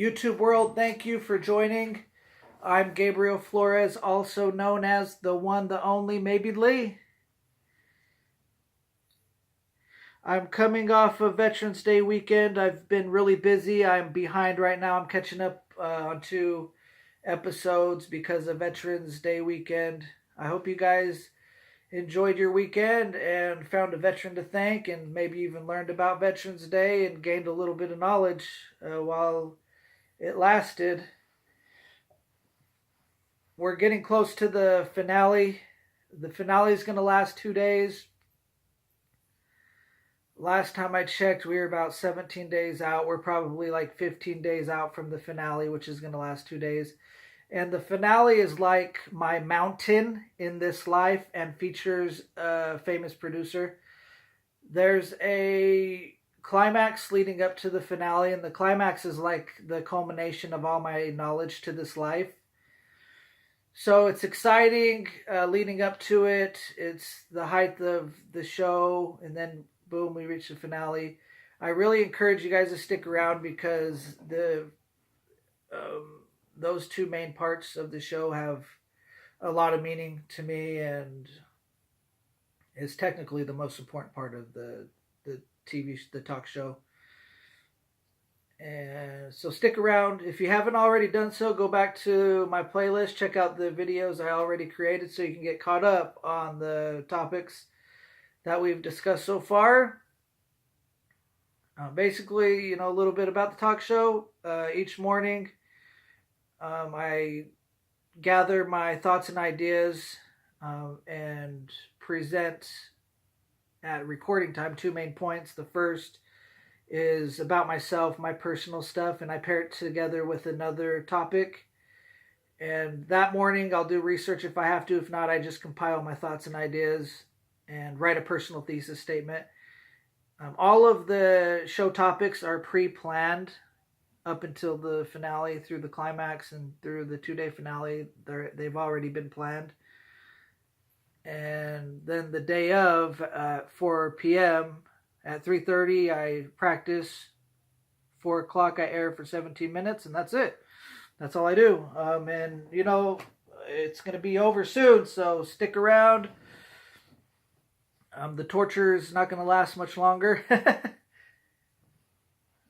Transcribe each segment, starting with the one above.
YouTube world, thank you for joining. I'm Gabriel Flores, also known as the one, the only, maybe Lee. I'm coming off of Veterans Day weekend. I've been really busy. I'm behind right now. I'm catching up on 2 episodes because of Veterans Day weekend. I hope you guys enjoyed your weekend and found a veteran to thank and maybe even learned about Veterans Day and gained a little bit of knowledge while it lasted. We're getting close to the finale. The finale is going to last 2 days. Last time I checked, we were about 17 days out. We're probably like 15 days out from the finale, which is going to last 2 days. And the finale is like my mountain in this life and features a famous producer. There's a climax leading up to the finale, and the climax is like the culmination of all my knowledge to this life. So it's exciting leading up to it. It's the height of the show, and then boom, we reach the finale. I really encourage you guys to stick around because those two main parts of the show have a lot of meaning to me, and is technically the most important part of the the talk show. And so stick around. If you haven't already done so, go back to my playlist, check out the videos I already created so you can get caught up on the topics that we've discussed so far. Basically, a little bit about the talk show. Each morning, I gather my thoughts and ideas and present at recording time 2 main points. The first is about myself, my personal stuff, and I pair it together with another topic. And that morning, I'll do research if I have to. If not, I just compile my thoughts and ideas and write a personal thesis statement. All of the show topics are pre-planned up until the finale, through the climax and through the 2-day finale. They've already been planned. And then the day of, at 4 p.m., at 3:30, I practice. 4 o'clock, I air for 17 minutes, and that's it. That's all I do. And, it's going to be over soon, so stick around. The torture is not going to last much longer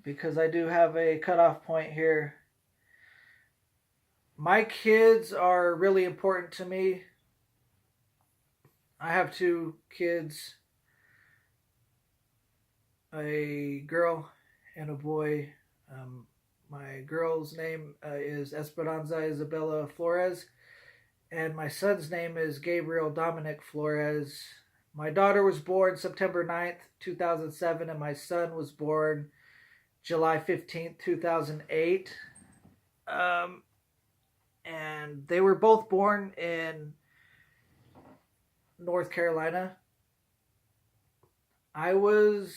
because I do have a cutoff point here. My kids are really important to me. I have 2 kids, a girl and a boy. My girl's name is Esperanza Isabella Flores, and my son's name is Gabriel Dominic Flores. My daughter was born September 9th, 2007, and my son was born July 15th, 2008. And they were both born in North Carolina. I was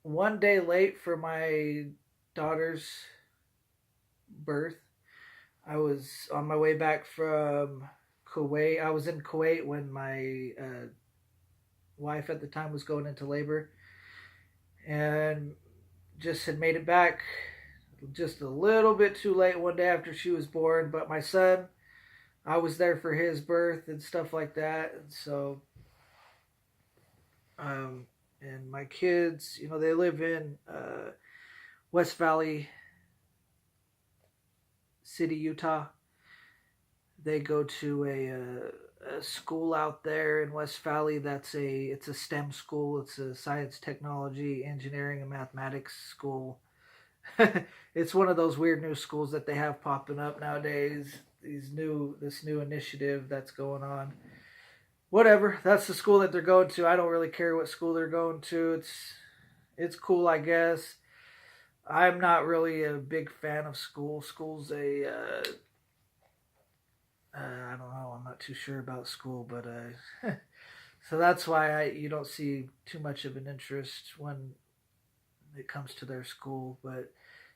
1 day late for my daughter's birth. I was on my way back from Kuwait. I was in Kuwait when my wife at the time was going into labor, and just had made it back just a little bit too late 1 day after she was born. But my son, I was there for his birth and stuff like that. And so and my kids, they live in West Valley City, Utah. They go to a school out there in West Valley. It's a STEM school. It's a science, technology, engineering, and mathematics school. It's one of those weird new schools that they have popping up nowadays. This new initiative that's going on. Whatever, that's the school that they're going to. I don't really care what school they're going to. It's cool, I guess. I'm not really a big fan of school. School's I don't know. I'm not too sure about school, but so that's why you don't see too much of an interest when it comes to their school. But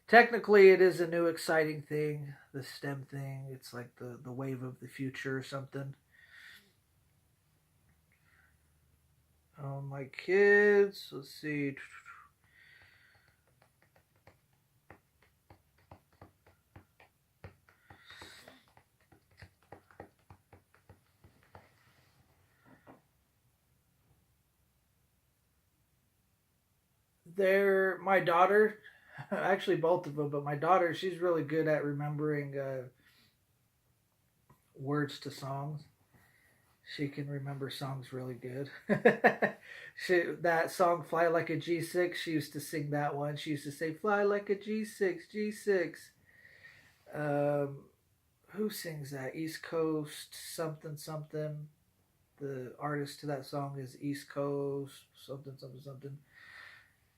technically, it is a new exciting thing, the STEM thing. It's like the wave of the future or something. My kids, let's see. They're my daughter, actually both of them, but my daughter, she's really good at remembering words to songs. She can remember songs really good. That song "Fly Like a G6," she used to sing that one. She used to say "Fly like a G6, G6." Um, who sings that? East Coast something something. The artist to that song is East Coast something something something.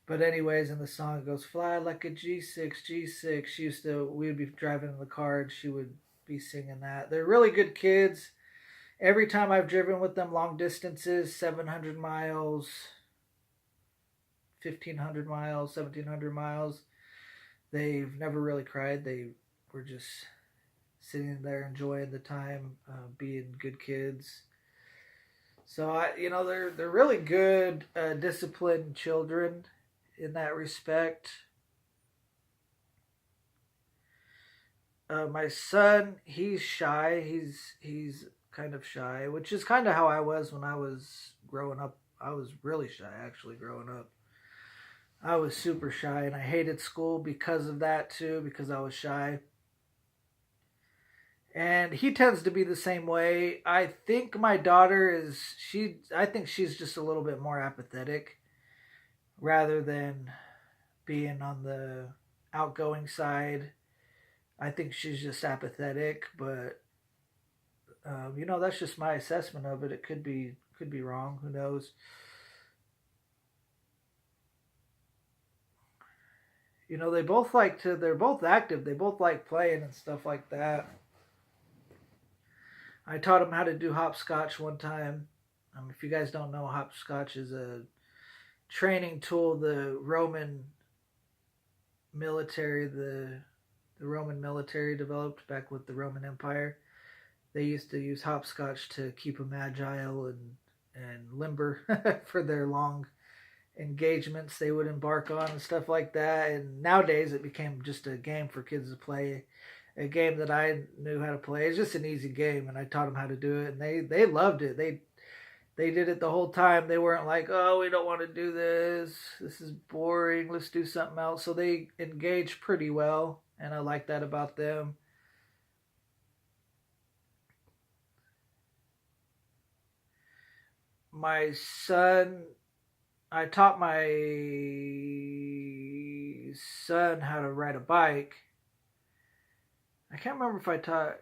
But anyways, in the song it goes "Fly like a G6, G6." She used to. We would be driving in the car and she would be singing that. They're really good kids. Every time I've driven with them long distances, 700 miles, 1,500 miles, 1,700 miles, they've never really cried. They were just sitting there enjoying the time, being good kids. So they're really good, disciplined children in that respect. My son, he's shy. He's kind of shy, which is kind of how I was when I was growing up. I was really shy actually growing up. I was super shy and I hated school because of that too, because I was shy. And he tends to be the same way. I think my daughter is she I think she's just a little bit more apathetic rather than being on the outgoing side. I think she's just apathetic, but that's just my assessment of it. It could be wrong. Who knows? They both like to. They're both active. They both like playing and stuff like that. I taught them how to do hopscotch one time. If you guys don't know, hopscotch is a training tool the Roman military, the Roman military developed back with the Roman Empire. They used to use hopscotch to keep them agile and limber for their long engagements they would embark on and stuff like that. And nowadays it became just a game for kids to play, a game that I knew how to play. It's just an easy game, and I taught them how to do it, and they loved it. They did it the whole time. They weren't like, oh, we don't want to do this. This is boring. Let's do something else. So they engaged pretty well, and I like that about them. My son, I taught my son how to ride a bike. I can't remember if I taught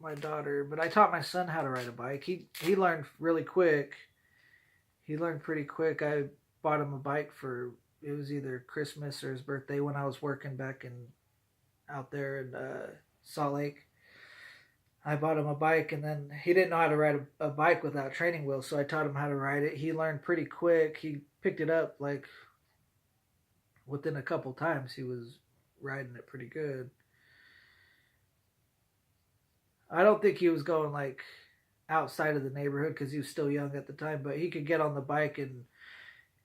my daughter, but I taught my son how to ride a bike. He learned really quick. He learned pretty quick. I bought him a bike for it was either Christmas or his birthday when I was working back in out there in Salt Lake. I bought him a bike, and then he didn't know how to ride a bike without training wheels, so I taught him how to ride it. He learned pretty quick. He picked it up like within a couple times. He was riding it pretty good. I don't think he was going like outside of the neighborhood because he was still young at the time, but he could get on the bike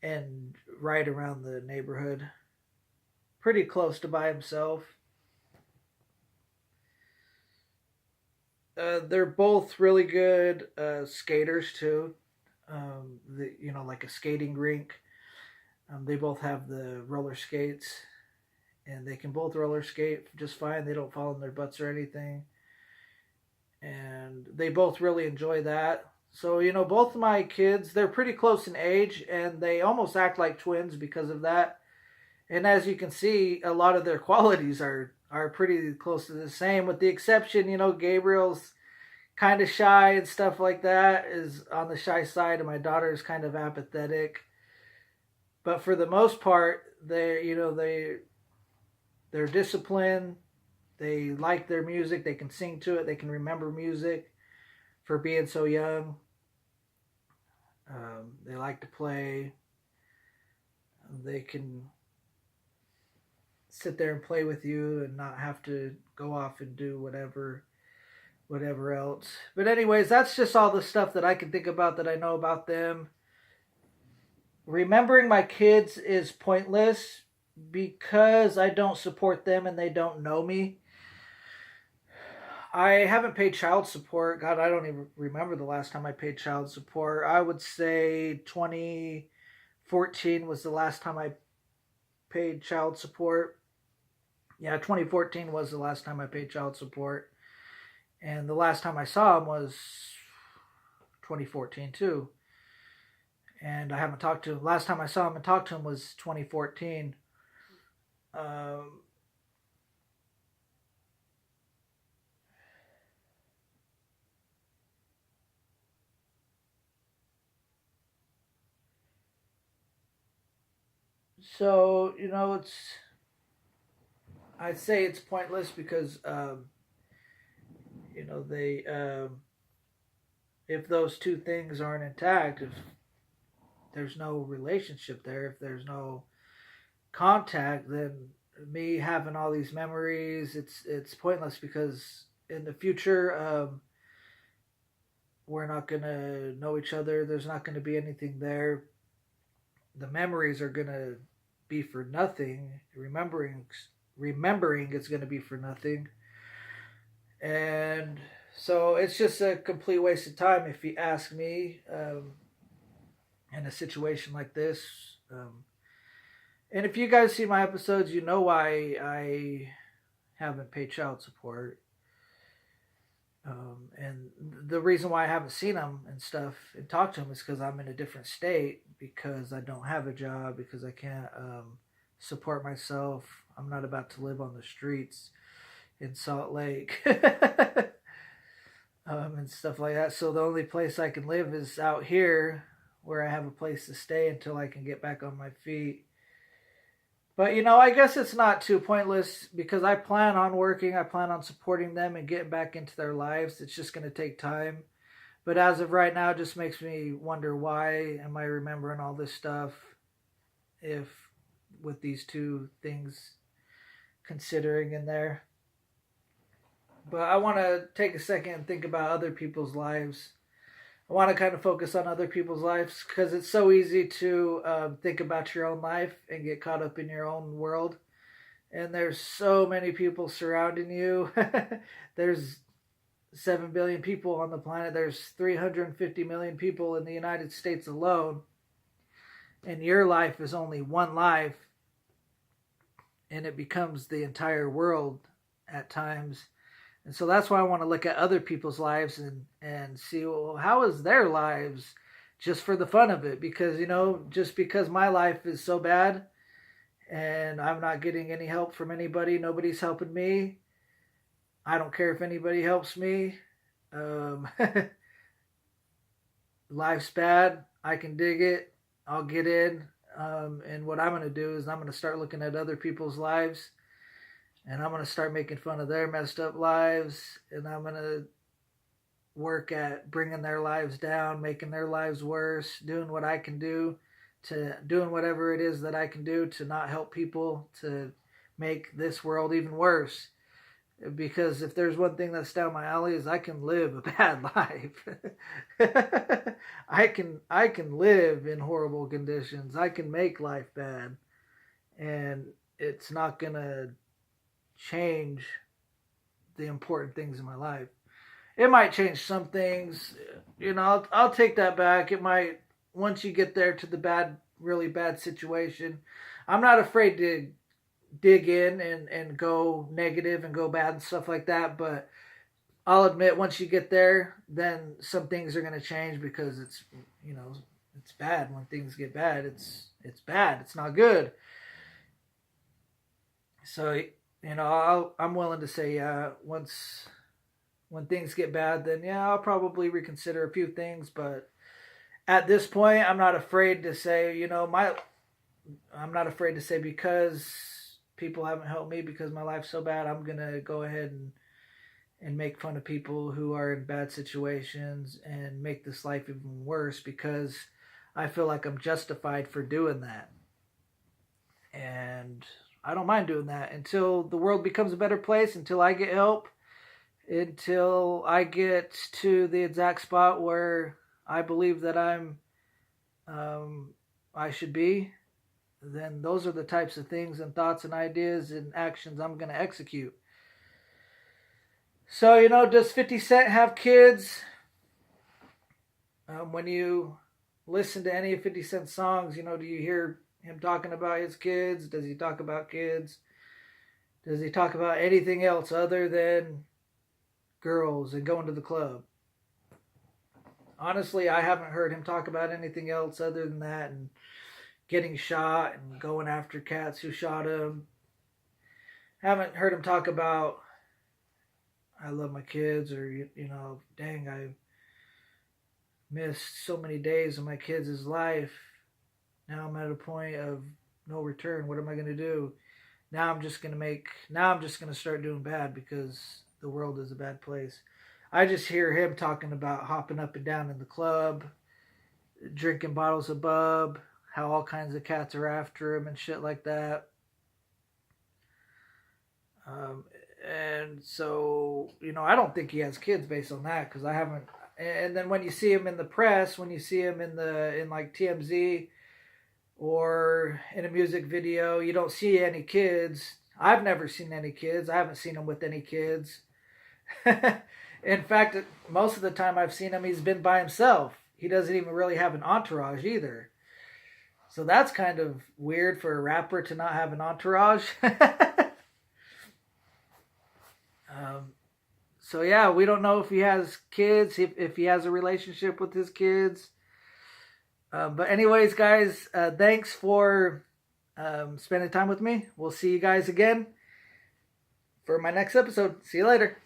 and ride around the neighborhood pretty close to by himself. They're both really good skaters too. Like a skating rink. They both have the roller skates, and they can both roller skate just fine. They don't fall on their butts or anything, and they both really enjoy that. So both of my kids, they're pretty close in age, and they almost act like twins because of that. And as you can see, a lot of their qualities are pretty close to the same, with the exception, Gabriel's kind of shy and stuff like that, is on the shy side, and my daughter is kind of apathetic. But for the most part, they're disciplined. They like their music. They can sing to it. They can remember music for being so young. They like to play. They can sit there and play with you and not have to go off and do whatever else. But anyways, that's just all the stuff that I can think about that I know about them. Remembering my kids is pointless because I don't support them and they don't know me. I haven't paid child support. God, I don't even remember the last time I paid child support. I would say 2014 was the last time I paid child support. Yeah, 2014 was the last time I paid child support. And the last time I saw him was 2014 too. And I haven't talked to him. Last time I saw him and talked to him was 2014. Um, so, I'd say it's pointless because, they, if those two things aren't intact, if there's no relationship there, if there's no contact, then me having all these memories, it's pointless because in the future, we're not gonna know each other. There's not gonna be anything there. The memories are gonna be for nothing. Remembering is gonna be for nothing, and so it's just a complete waste of time if you ask me. In a situation like this, and if you guys see my episodes, you know why I haven't paid child support. And the reason why I haven't seen him and stuff and talked to him is because I'm in a different state, because I don't have a job, because I can't support myself. I'm not about to live on the streets in Salt Lake and stuff like that. So the only place I can live is out here where I have a place to stay until I can get back on my feet. But I guess it's not too pointless because I plan on working, I plan on supporting them and getting back into their lives. It's just going to take time. But as of right now, it just makes me wonder, why am I remembering all this stuff if with these two things considering in there. But I want to take a second and think about other people's lives. I want to kind of focus on other people's lives because it's so easy to think about your own life and get caught up in your own world. And there's so many people surrounding you. There's 7 billion people on the planet. There's 350 million people in the United States alone. And your life is only one life. And it becomes the entire world at times. And so that's why I want to look at other people's lives and see, well, how is their lives, just for the fun of it. Because, just because my life is so bad and I'm not getting any help from anybody, nobody's helping me. I don't care if anybody helps me. Life's bad. I can dig it. I'll get in. And what I'm going to do is I'm going to start looking at other people's lives. And I'm going to start making fun of their messed up lives. And I'm going to work at bringing their lives down, making their lives worse, doing what I can do, doing whatever it is that I can do to not help people, to make this world even worse. Because if there's one thing that's down my alley, is I can live a bad life. I can live in horrible conditions. I can make life bad. And it's not going to change the important things in my life. It might change some things. I'll take that back. It might, once you get there to the really bad situation, I'm not afraid to dig in and go negative and go bad and stuff like that. But I'll admit, once you get there, then some things are going to change, because it's bad. When things get bad, it's bad. It's not good. So, I'm willing to say, when things get bad, then I'll probably reconsider a few things. But at this point, I'm not afraid to say, I'm not afraid to say, because people haven't helped me, because my life's so bad, I'm going to go ahead and make fun of people who are in bad situations and make this life even worse, because I feel like I'm justified for doing that. And I don't mind doing that until the world becomes a better place, until I get help, until I get to the exact spot where I believe that I should be. Then those are the types of things and thoughts and ideas and actions I'm going to execute. So, does 50 Cent have kids? When you listen to any of 50 Cent's songs, do you hear him talking about his kids? Does he talk about kids? Does he talk about anything else other than girls and going to the club? Honestly, I haven't heard him talk about anything else other than that, and getting shot and going after cats who shot him. Haven't heard him talk about I love my kids, or dang, I missed so many days of my kids' life. Now I'm at a point of no return. What am I going to do? Now I'm just going to start doing bad because the world is a bad place. I just hear him talking about hopping up and down in the club, drinking bottles of bub, how all kinds of cats are after him and shit like that. And so, I don't think he has kids based on that, because I haven't. And then when you see him in the press, when you see him in like TMZ or in a music video, you don't see any kids. I've never seen any kids. I haven't seen him with any kids. In fact, most of the time I've seen him, he's been by himself. He doesn't even really have an entourage either. So that's kind of weird for a rapper to not have an entourage. So yeah, we don't know if he has kids, if he has a relationship with his kids. But anyways, guys, thanks for spending time with me. We'll see you guys again for my next episode. See you later.